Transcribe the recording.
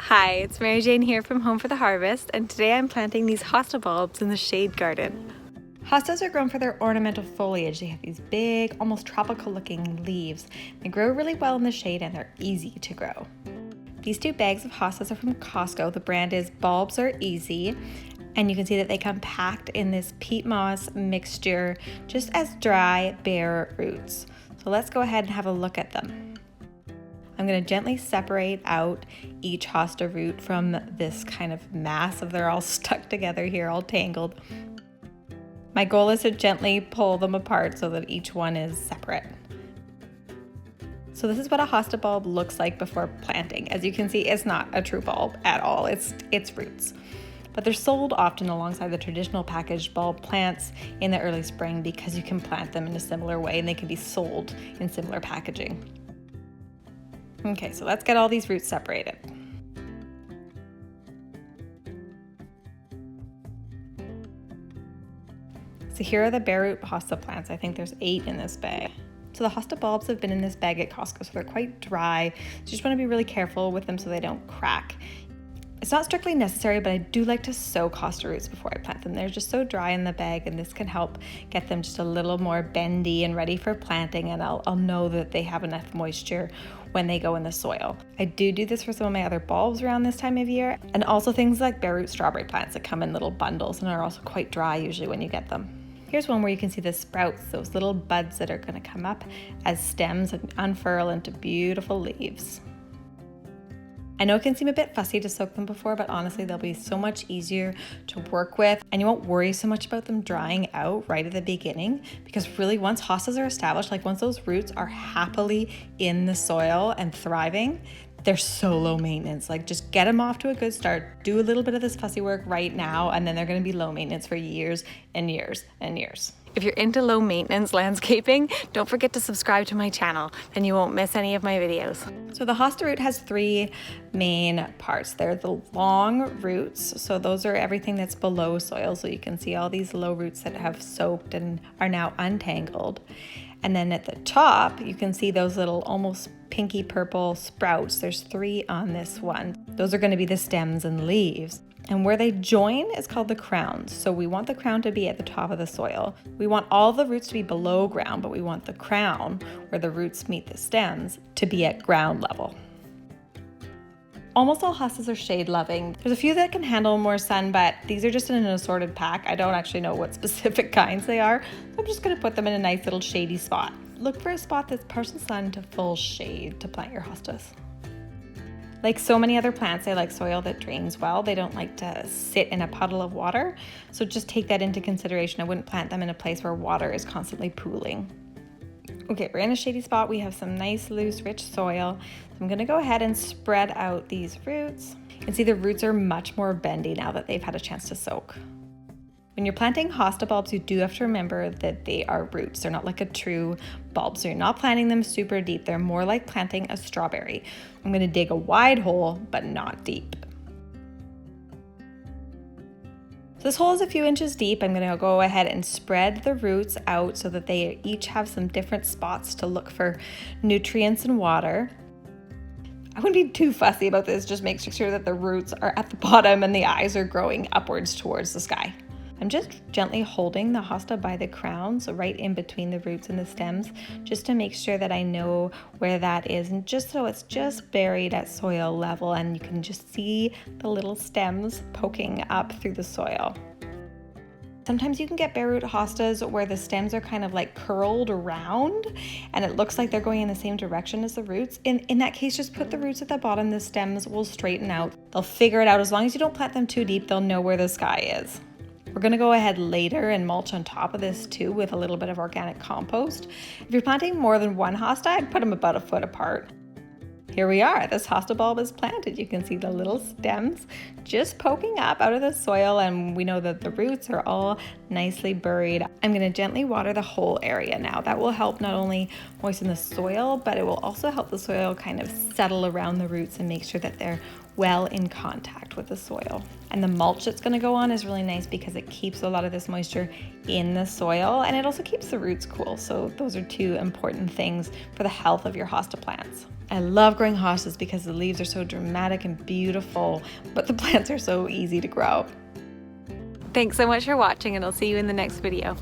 Hi, it's Mary Jane here from Home for the Harvest, and today I'm planting these hosta bulbs in the shade garden. Hostas are grown for their ornamental foliage. They have these big, almost tropical looking leaves. They grow really well in the shade and they're easy to grow. These 2 bags of hostas are from Costco. The brand is Bulbs Are Easy, and you can see that they come packed in this peat moss mixture, just as dry, bare roots. So let's go ahead and have a look at them. I'm going to gently separate out each hosta root from this kind of mass of they're all stuck together here, all tangled. My goal is to gently pull them apart so that each one is separate. So this is what a hosta bulb looks like before planting. As you can see, it's not a true bulb at all, it's roots. But they're sold often alongside the traditional packaged bulb plants in the early spring because you can plant them in a similar way and they can be sold in similar packaging. Okay, so let's get all these roots separated. So here are the bare root hosta plants. I think there's 8 in this bag. So the hosta bulbs have been in this bag at Costco, so they're quite dry. So you just want to be really careful with them so they don't crack. It's not strictly necessary, but I do like to soak hosta roots before I plant them. They're just so dry in the bag, and this can help get them just a little more bendy and ready for planting, and I'll know that they have enough moisture when they go in the soil. I do this for some of my other bulbs around this time of year, and also things like bare root strawberry plants that come in little bundles and are also quite dry usually when you get them. Here's one where you can see the sprouts, those little buds that are going to come up as stems and unfurl into beautiful leaves. I know it can seem a bit fussy to soak them before, but honestly, they'll be so much easier to work with, and you won't worry so much about them drying out right at the beginning, because really once hostas are established, like once those roots are happily in the soil and thriving, they're so low maintenance. Like just get them off to a good start, do a little bit of this fussy work right now, and then they're gonna be low maintenance for years and years and years. If you're into low maintenance landscaping, don't forget to subscribe to my channel, then you won't miss any of my videos. So the hosta root has 3 main parts. They're the long roots, so those are everything that's below soil. So you can see all these low roots that have soaked and are now untangled. And then at the top, you can see those little almost pinky purple sprouts. There's 3 on this one. Those are going to be the stems and leaves. And where they join is called the crowns. So we want the crown to be at the top of the soil. We want all the roots to be below ground, but we want the crown, where the roots meet the stems, to be at ground level. Almost all hostas are shade loving. There's a few that can handle more sun, but these are just in an assorted pack. I don't actually know what specific kinds they are, so I'm just gonna put them in a nice little shady spot. Look for a spot that's partial sun to full shade to plant your hostas. Like so many other plants, they like soil that drains well. They don't like to sit in a puddle of water, so just take that into consideration. I wouldn't plant them in a place where water is constantly pooling. Okay, we're in a shady spot. We have some nice, loose, rich soil. So I'm gonna go ahead and spread out these roots. You can see the roots are much more bendy now that they've had a chance to soak. When you're planting hosta bulbs, you do have to remember that they are roots. They're not like a true bulb, so you're not planting them super deep. They're more like planting a strawberry. I'm gonna dig a wide hole, but not deep. So this hole is a few inches deep. I'm gonna go ahead and spread the roots out so that they each have some different spots to look for nutrients and water. I wouldn't be too fussy about this, just make sure that the roots are at the bottom and the eyes are growing upwards towards the sky. I'm just gently holding the hosta by the crown, so right in between the roots and the stems, just to make sure that I know where that is, and just so it's just buried at soil level and you can just see the little stems poking up through the soil. Sometimes you can get bare root hostas where the stems are kind of like curled around and it looks like they're going in the same direction as the roots. In that case, just put the roots at the bottom, the stems will straighten out. They'll figure it out. As long as you don't plant them too deep, they'll know where the sky is. We're gonna go ahead later and mulch on top of this too with a little bit of organic compost. If you're planting more than one hosta, I'd put them about a foot apart. Here we are, this hosta bulb is planted. You can see the little stems just poking up out of the soil, and we know that the roots are all nicely buried. I'm gonna gently water the whole area now. That will help not only moisten the soil, but it will also help the soil kind of settle around the roots and make sure that they're well in contact with the soil. And the mulch that's going to go on is really nice because it keeps a lot of this moisture in the soil, and it also keeps the roots cool. So those are two important things for the health of your hosta plants. I love growing hostas because the leaves are so dramatic and beautiful, but the plants are so easy to grow. Thanks so much for watching, and I'll see you in the next video.